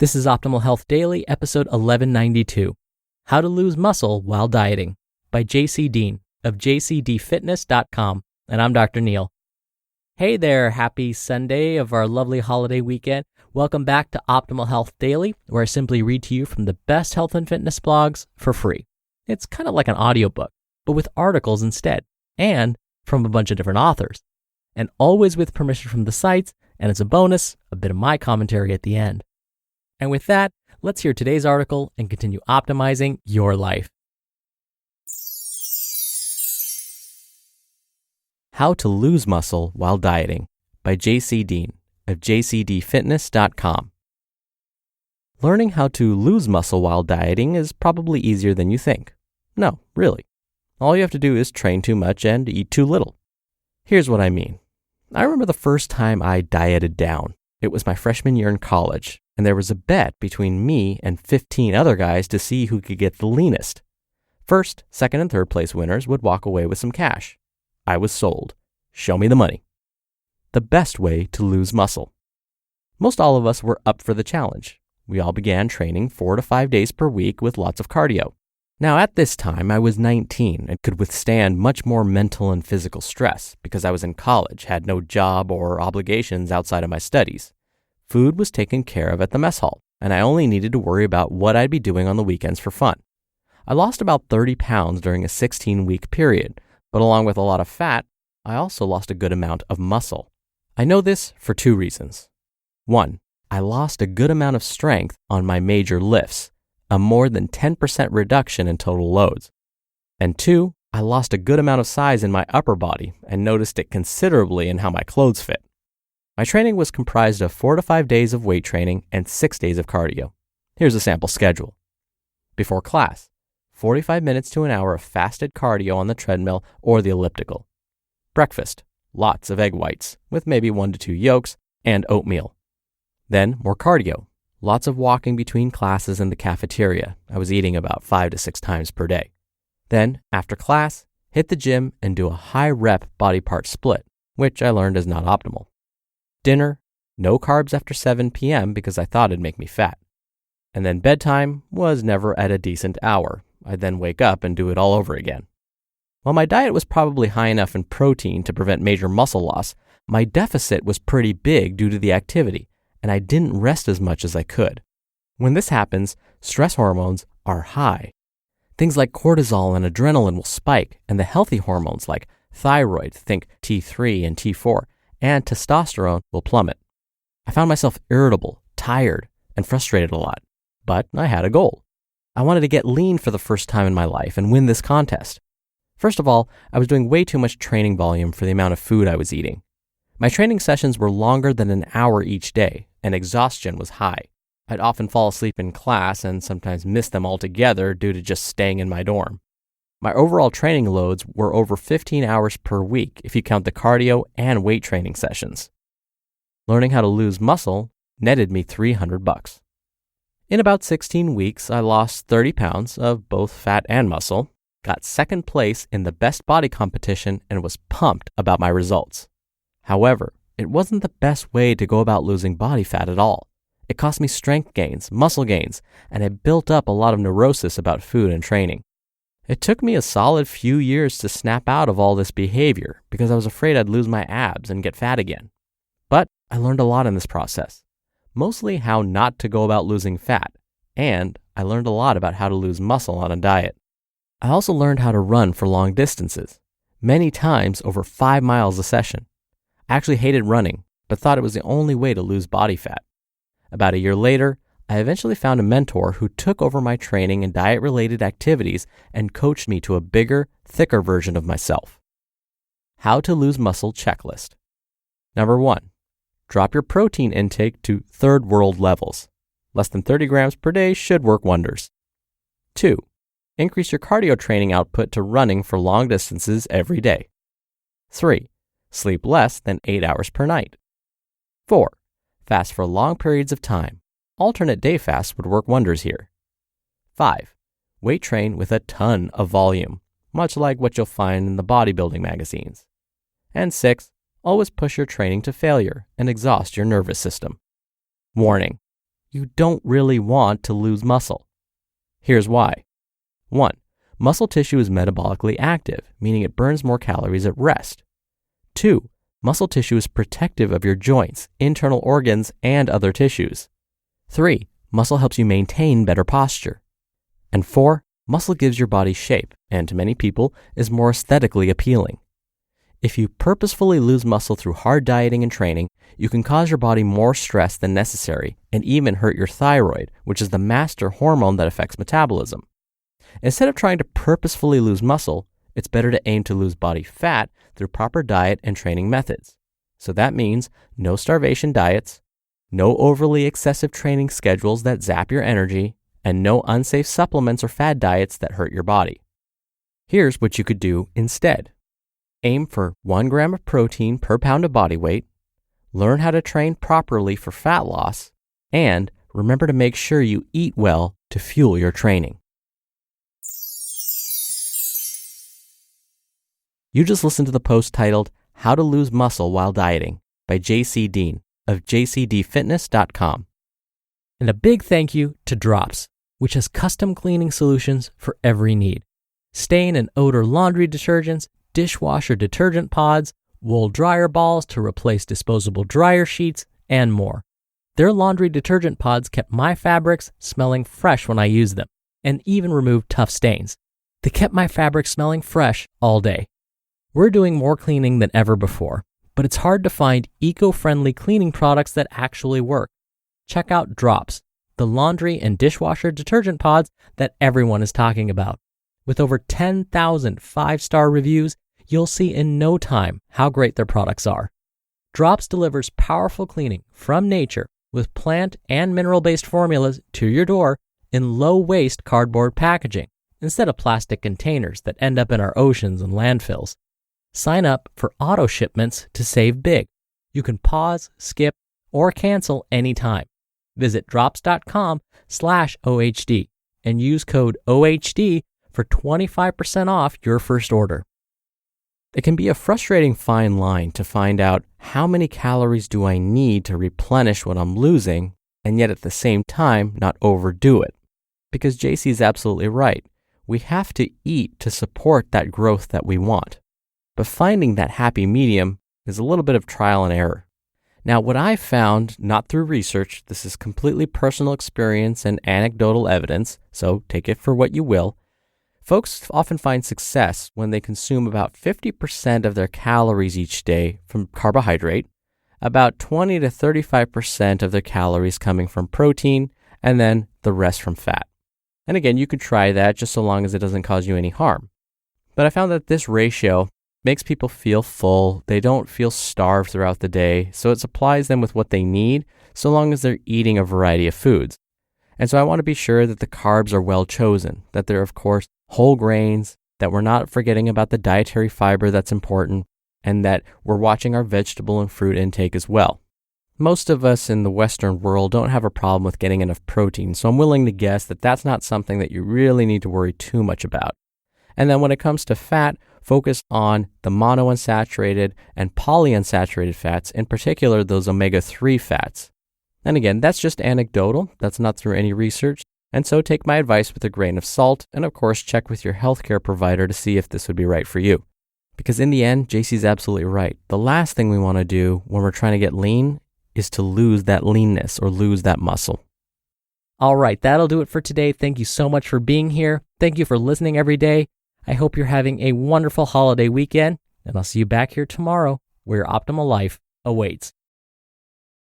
This is Optimal Health Daily, episode 1192, How to Lose Muscle While Dieting by JC Deen of JCDFitness.com, and I'm Dr. Neil. Hey there, happy Sunday of our lovely holiday weekend. Welcome back to Optimal Health Daily, where I simply read to you from the best health and fitness blogs for free. It's kind of like an audiobook, but with articles instead, and from a bunch of different authors, and always with permission from the sites, and as a bonus, a bit of my commentary at the end. And with that, let's hear today's article and continue optimizing your life. How to Lose Muscle While Dieting by JC Deen of JCDFitness.com. Learning how to lose muscle while dieting is probably easier than you think. No, really. All you have to do is train too much and eat too little. Here's what I mean. I remember the first time I dieted down. It was my freshman year in college, and there was a bet between me and 15 other guys to see who could get the leanest. First, second, and third place winners would walk away with some cash. I was sold. Show me the money. The best way to lose muscle. Most all of us were up for the challenge. We all began training 4 to 5 days per week with lots of cardio. Now, at this time, I was 19 and could withstand much more mental and physical stress because I was in college, had no job or obligations outside of my studies. Food was taken care of at the mess hall, and I only needed to worry about what I'd be doing on the weekends for fun. I lost about 30 pounds during a 16-week period, but along with a lot of fat, I also lost a good amount of muscle. I know this for 2 reasons. 1, I lost a good amount of strength on my major lifts, a more than 10% reduction in total loads. And 2, I lost a good amount of size in my upper body and noticed it considerably in how my clothes fit. My training was comprised of 4 to 5 days of weight training and 6 days of cardio. Here's a sample schedule. Before class, 45 minutes to an hour of fasted cardio on the treadmill or the elliptical. Breakfast, lots of egg whites with maybe 1 to 2 yolks and oatmeal. Then more cardio, lots of walking between classes in the cafeteria. I was eating about 5 to 6 times per day. Then, after class, hit the gym and do a high rep body part split, which I learned is not optimal. Dinner, no carbs after 7 p.m. because I thought it'd make me fat. And then bedtime was never at a decent hour. I'd then wake up and do it all over again. While my diet was probably high enough in protein to prevent major muscle loss, my deficit was pretty big due to the activity, and I didn't rest as much as I could. When this happens, stress hormones are high. Things like cortisol and adrenaline will spike, and the healthy hormones like thyroid, think T3 and T4, and testosterone will plummet. I found myself irritable, tired, and frustrated a lot, but I had a goal. I wanted to get lean for the first time in my life and win this contest. First of all, I was doing way too much training volume for the amount of food I was eating. My training sessions were longer than an hour each day, and exhaustion was high. I'd often fall asleep in class and sometimes miss them altogether due to just staying in my dorm. My overall training loads were over 15 hours per week if you count the cardio and weight training sessions. Learning how to lose muscle netted me $300. In about 16 weeks, I lost 30 pounds of both fat and muscle, got second place in the best body competition, and was pumped about my results. However, it wasn't the best way to go about losing body fat at all. It cost me strength gains, muscle gains, and it built up a lot of neurosis about food and training. It took me a solid few years to snap out of all this behavior because I was afraid I'd lose my abs and get fat again. But I learned a lot in this process, mostly how not to go about losing fat, and I learned a lot about how to lose muscle on a diet. I also learned how to run for long distances, many times over 5 miles a session. I actually hated running, but thought it was the only way to lose body fat. About a year later, I eventually found a mentor who took over my training and diet-related activities and coached me to a bigger, thicker version of myself. How to lose muscle checklist. Number 1, drop your protein intake to third world levels. Less than 30 grams per day should work wonders. 2, increase your cardio training output to running for long distances every day. 3, sleep less than 8 hours per night. 4, fast for long periods of time. Alternate day fasts would work wonders here. 5, weight train with a ton of volume, much like what you'll find in the bodybuilding magazines. And 6, always push your training to failure and exhaust your nervous system. Warning: you don't really want to lose muscle. Here's why. 1. Muscle tissue is metabolically active, meaning it burns more calories at rest. 2. Muscle tissue is protective of your joints, internal organs, and other tissues. 3. Muscle helps you maintain better posture. And 4. Muscle gives your body shape, and to many people, is more aesthetically appealing. If you purposefully lose muscle through hard dieting and training, you can cause your body more stress than necessary and even hurt your thyroid, which is the master hormone that affects metabolism. Instead of trying to purposefully lose muscle, it's better to aim to lose body fat through proper diet and training methods. So that means no starvation diets, no overly excessive training schedules that zap your energy, and no unsafe supplements or fad diets that hurt your body. Here's what you could do instead. Aim for 1 gram of protein per pound of body weight, learn how to train properly for fat loss, and remember to make sure you eat well to fuel your training. You just listened to the post titled, How to Lose Muscle While Dieting by JC Deen of JCDFitness.com. And a big thank you to Drops, which has custom cleaning solutions for every need. Stain and odor laundry detergents, dishwasher detergent pods, wool dryer balls to replace disposable dryer sheets, and more. Their laundry detergent pods kept my fabrics smelling fresh when I used them, and even removed tough stains. They kept my fabrics smelling fresh all day. We're doing more cleaning than ever before, but it's hard to find eco-friendly cleaning products that actually work. Check out Drops, the laundry and dishwasher detergent pods that everyone is talking about. With over 10,000 5-star reviews, you'll see in no time how great their products are. Drops delivers powerful cleaning from nature with plant and mineral-based formulas to your door in low-waste cardboard packaging instead of plastic containers that end up in our oceans and landfills. Sign up for auto shipments to save big. You can pause, skip, or cancel anytime. Visit drops.com/OHD and use code OHD for 25% off your first order. It can be a frustrating fine line to find out how many calories do I need to replenish what I'm losing, and yet at the same time not overdo it. Because JC is absolutely right. We have to eat to support that growth that we want. But finding that happy medium is a little bit of trial and error. Now, what I've found, not through research, this is completely personal experience and anecdotal evidence, so take it for what you will. Folks often find success when they consume about 50% of their calories each day from carbohydrate, about 20 to 35% of their calories coming from protein, and then the rest from fat. And again, you could try that just so long as it doesn't cause you any harm. But I found that this ratio makes people feel full. They don't feel starved throughout the day, so it supplies them with what they need so long as they're eating a variety of foods. And so I want to be sure that the carbs are well chosen, that they're, of course, whole grains, that we're not forgetting about the dietary fiber that's important, and that we're watching our vegetable and fruit intake as well. Most of us in the Western world don't have a problem with getting enough protein, so I'm willing to guess that that's not something that you really need to worry too much about. And then when it comes to fat, focus on the monounsaturated and polyunsaturated fats, in particular those omega-3 fats. And again, that's just anecdotal, that's not through any research, and so take my advice with a grain of salt, and of course check with your healthcare provider to see if this would be right for you. Because in the end, JC's absolutely right. The last thing we want to do when we're trying to get lean is to lose that leanness or lose that muscle. All right, that'll do it for today. Thank you so much for being here. Thank you for listening every day. I hope you're having a wonderful holiday weekend, and I'll see you back here tomorrow where your optimal life awaits.